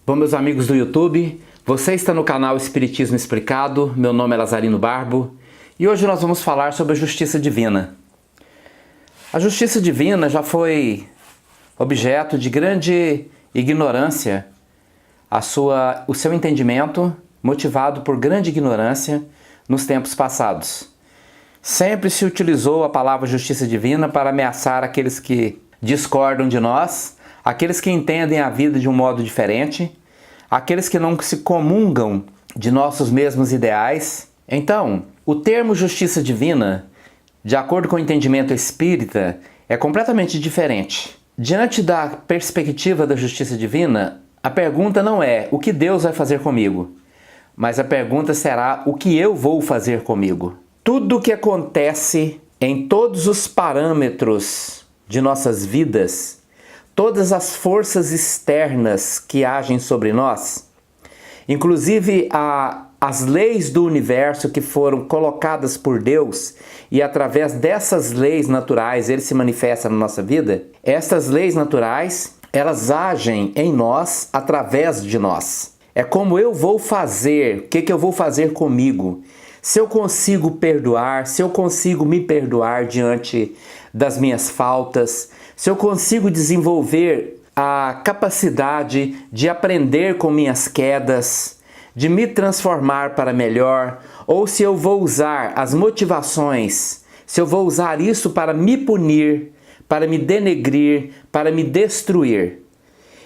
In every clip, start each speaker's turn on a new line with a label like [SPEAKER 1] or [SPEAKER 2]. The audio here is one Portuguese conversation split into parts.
[SPEAKER 1] Bom, meus amigos do YouTube, você está no canal Espiritismo Explicado, meu nome é Lazarino Barbo e hoje nós vamos falar sobre a justiça divina. A justiça divina já foi objeto de grande ignorância, o seu entendimento motivado por grande ignorância nos tempos passados. Sempre se utilizou a palavra justiça divina para ameaçar aqueles que discordam de nós, aqueles que entendem a vida de um modo diferente, aqueles que não se comungam de nossos mesmos ideais. Então, o termo justiça divina, de acordo com o entendimento espírita, é completamente diferente. Diante da perspectiva da justiça divina, a pergunta não é o que Deus vai fazer comigo, mas a pergunta será o que eu vou fazer comigo. Tudo o que acontece em todos os parâmetros de nossas vidas, todas as forças externas que agem sobre nós, inclusive as leis do universo que foram colocadas por Deus e através dessas leis naturais ele se manifesta na nossa vida, essas leis naturais, elas agem em nós através de nós. É como eu vou fazer, o que eu vou fazer comigo, se eu consigo perdoar, se eu consigo me perdoar diante das minhas faltas, se eu consigo desenvolver a capacidade de aprender com minhas quedas, de me transformar para melhor, ou se eu vou usar as motivações, se eu vou usar isso para me punir, para me denegrir, para me destruir.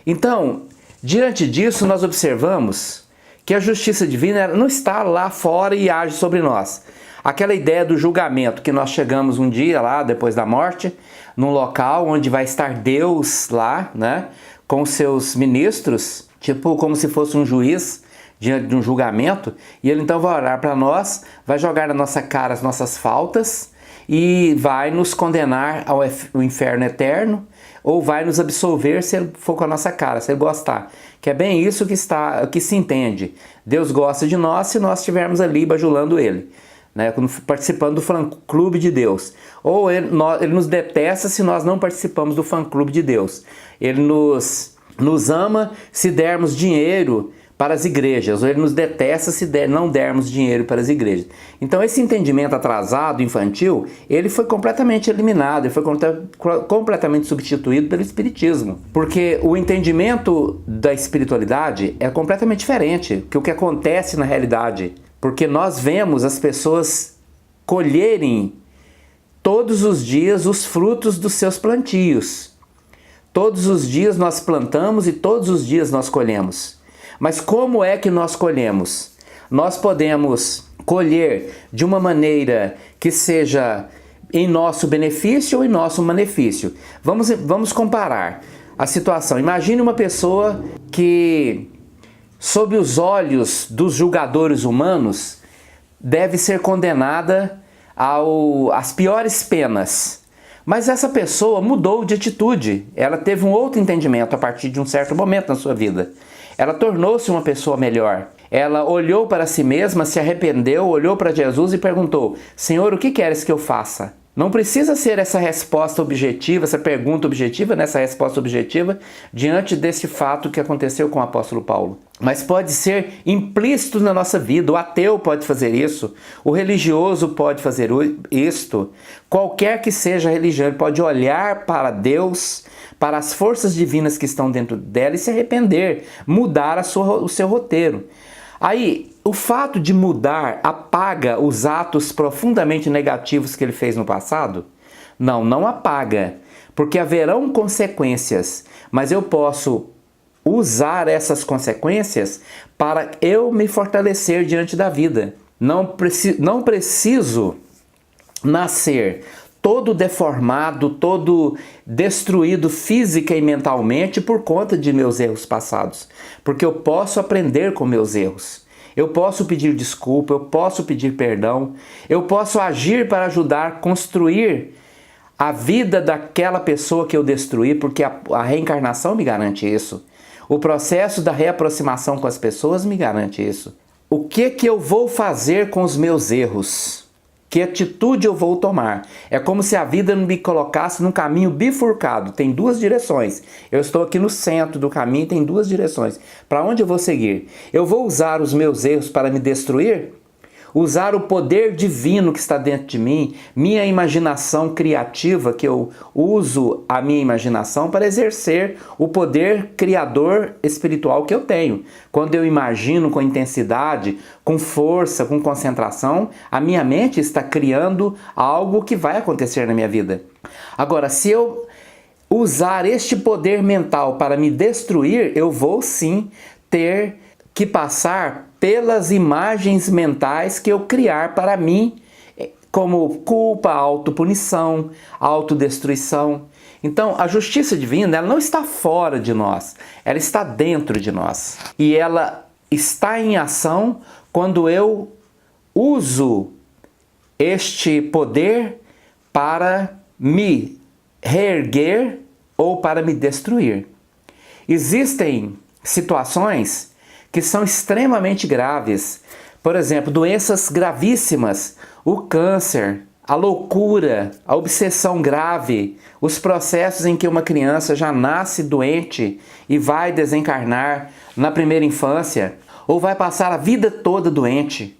[SPEAKER 1] Então, diante disso, nós observamos que a justiça divina não está lá fora e age sobre nós. Aquela ideia do julgamento, que nós chegamos um dia lá, depois da morte, num local onde vai estar Deus lá, né, com seus ministros, tipo como se fosse um juiz diante de um julgamento, e ele então vai olhar para nós, vai jogar na nossa cara as nossas faltas e vai nos condenar ao inferno eterno, ou vai nos absolver se ele for com a nossa cara, se ele gostar. Que é bem isso que se entende. Deus gosta de nós se nós estivermos ali bajulando ele, né, participando do fã-clube de Deus. Ou ele nos detesta se nós não participamos do fã-clube de Deus. Ele nos ama se dermos dinheiro para as igrejas, ou ele nos detesta se não dermos dinheiro para as igrejas. Então esse entendimento atrasado, infantil, ele foi completamente eliminado, ele foi completamente substituído pelo espiritismo. Porque o entendimento da espiritualidade é completamente diferente que o que acontece na realidade. Porque nós vemos as pessoas colherem todos os dias os frutos dos seus plantios. Todos os dias nós plantamos e todos os dias nós colhemos. Mas como é que nós colhemos? Nós podemos colher de uma maneira que seja em nosso benefício ou em nosso malefício. Vamos comparar a situação. Imagine uma pessoa que, sob os olhos dos julgadores humanos, deve ser condenada às piores penas. Mas essa pessoa mudou de atitude, ela teve um outro entendimento a partir de um certo momento na sua vida. Ela tornou-se uma pessoa melhor. Ela olhou para si mesma, se arrependeu, olhou para Jesus e perguntou: Senhor, o que queres que eu faça? Não precisa ser essa resposta objetiva, essa pergunta objetiva, nessa resposta objetiva, diante desse fato que aconteceu com o apóstolo Paulo. Mas pode ser implícito na nossa vida. O ateu pode fazer isso, o religioso pode fazer isto. Qualquer que seja a religião, ele pode olhar para Deus, para as forças divinas que estão dentro dela e se arrepender, mudar o seu roteiro. Aí, o fato de mudar apaga os atos profundamente negativos que ele fez no passado? Não apaga, porque haverão consequências, mas eu posso usar essas consequências para eu me fortalecer diante da vida. Não preciso nascer todo deformado, todo destruído física e mentalmente por conta de meus erros passados. Porque eu posso aprender com meus erros. Eu posso pedir desculpa, eu posso pedir perdão, eu posso agir para ajudar a construir a vida daquela pessoa que eu destruí, porque a reencarnação me garante isso. O processo da reaproximação com as pessoas me garante isso. O que eu vou fazer com os meus erros? Que atitude eu vou tomar? É como se a vida me colocasse num caminho bifurcado. Tem duas direções. Eu estou aqui no centro do caminho, tem duas direções. Para onde eu vou seguir? Eu vou usar os meus erros para me destruir? Usar o poder divino que está dentro de mim, minha imaginação criativa, que eu uso a minha imaginação para exercer o poder criador espiritual que eu tenho. Quando eu imagino com intensidade, com força, com concentração, a minha mente está criando algo que vai acontecer na minha vida. Agora, se eu usar este poder mental para me destruir, eu vou sim ter que passar pelas imagens mentais que eu criar para mim, como culpa, autopunição, autodestruição. Então, a justiça divina, ela não está fora de nós, ela está dentro de nós. E ela está em ação quando eu uso este poder para me reerguer ou para me destruir. Existem situações que são extremamente graves. Por exemplo, doenças gravíssimas, o câncer, a loucura, a obsessão grave, os processos em que uma criança já nasce doente e vai desencarnar na primeira infância, ou vai passar a vida toda doente,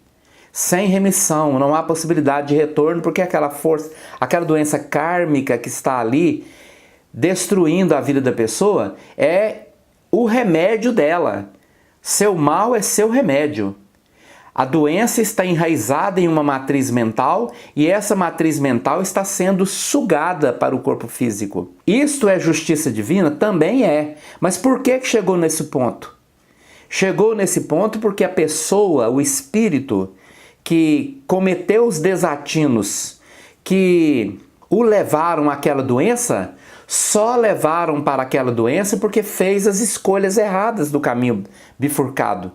[SPEAKER 1] sem remissão, não há possibilidade de retorno, porque aquela força, aquela doença kármica que está ali destruindo a vida da pessoa é o remédio dela. Seu mal é seu remédio. A doença está enraizada em uma matriz mental e essa matriz mental está sendo sugada para o corpo físico. Isto é justiça divina? Também é. Mas por que chegou nesse ponto? Chegou nesse ponto porque a pessoa, o espírito que cometeu os desatinos que o levaram àquela doença, só levaram para aquela doença porque fez as escolhas erradas do caminho bifurcado.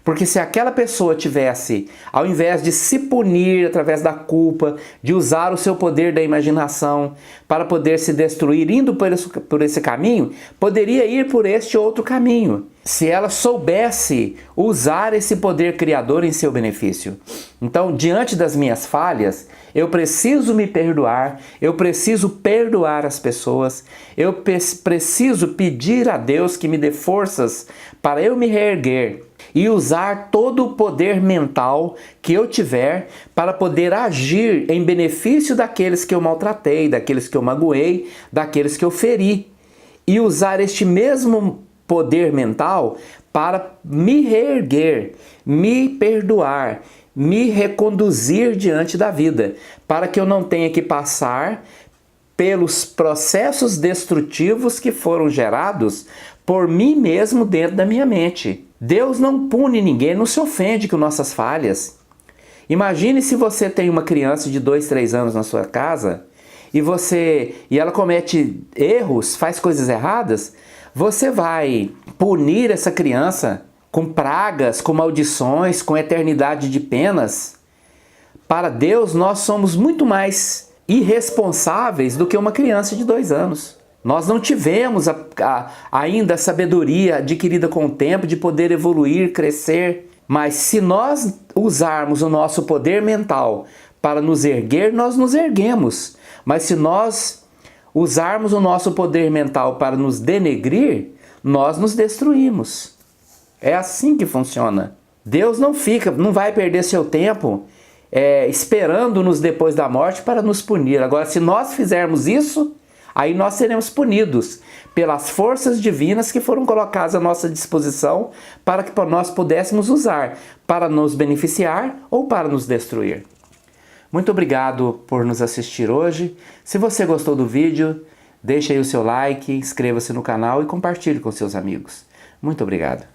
[SPEAKER 1] Porque se aquela pessoa tivesse, ao invés de se punir através da culpa, de usar o seu poder da imaginação para poder se destruir, indo por esse caminho, poderia ir por este outro caminho. Se ela soubesse usar esse poder criador em seu benefício. Então, diante das minhas falhas, eu preciso me perdoar, eu preciso perdoar as pessoas, eu preciso pedir a Deus que me dê forças para eu me reerguer e usar todo o poder mental que eu tiver para poder agir em benefício daqueles que eu maltratei, daqueles que eu magoei, daqueles que eu feri. E usar este mesmo poder mental para me reerguer, me perdoar, me reconduzir diante da vida, para que eu não tenha que passar pelos processos destrutivos que foram gerados por mim mesmo dentro da minha mente. Deus não pune ninguém, não se ofende com nossas falhas. Imagine se você tem uma criança de 2, 3 anos na sua casa e ela comete erros, faz coisas erradas, você vai punir essa criança com pragas, com maldições, com eternidade de penas? Para Deus, nós somos muito mais irresponsáveis do que uma criança de 2 anos. Nós não tivemos ainda a sabedoria adquirida com o tempo de poder evoluir, crescer. Mas se nós usarmos o nosso poder mental para nos erguer, nós nos erguemos. Mas se nós usarmos o nosso poder mental para nos denegrir, nós nos destruímos. É assim que funciona. Deus não vai perder seu tempo esperando-nos depois da morte para nos punir. Agora, se nós fizermos isso, aí nós seremos punidos pelas forças divinas que foram colocadas à nossa disposição para que nós pudéssemos usar para nos beneficiar ou para nos destruir. Muito obrigado por nos assistir hoje. Se você gostou do vídeo, deixe aí o seu like, inscreva-se no canal e compartilhe com seus amigos. Muito obrigado.